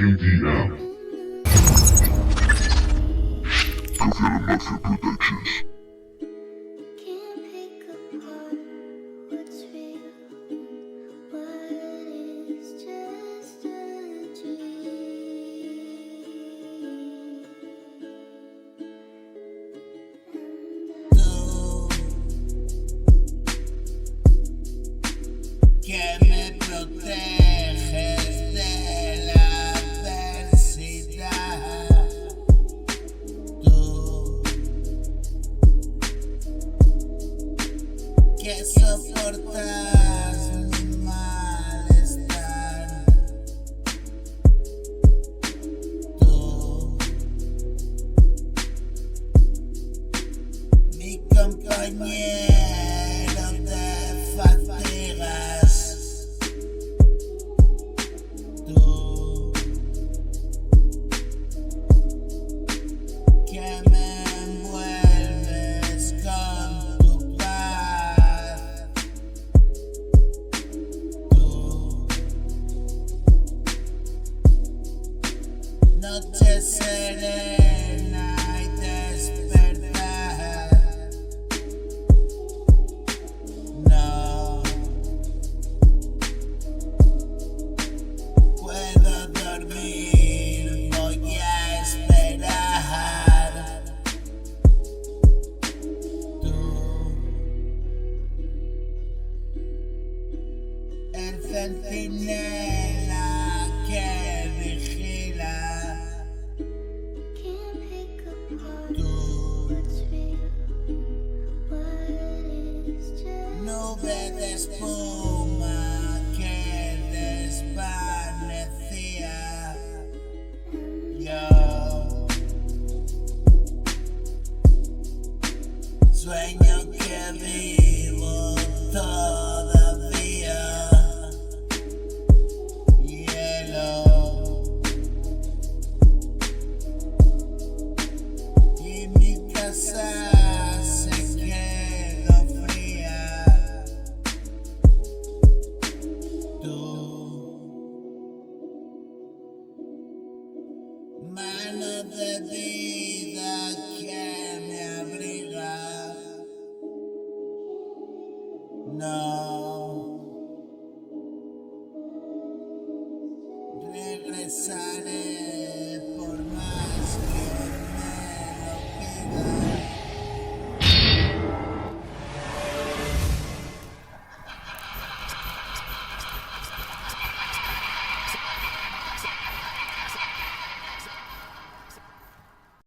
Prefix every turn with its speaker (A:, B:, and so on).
A: KDM. Profile Mafia Productions.
B: Can't pick apart what's real, what is just a dream.
C: Tú que me proteges de la adversidad, tú que soportas mi malestar, tú mi compañero de fatigas, tú que me envuelves con tu paz, tú noche serena y despertar. No puedo dormir, voy a esperar. Tú, el centinela que vigila.
B: Can't pick apart
C: Tú,
B: what's real, what is just
C: nube de espuma que desvanecía. Yo sueño que vivo todavía. Hielo y mi casa se quedó fría. Tú, mano de vida que me abriga. No regresaré.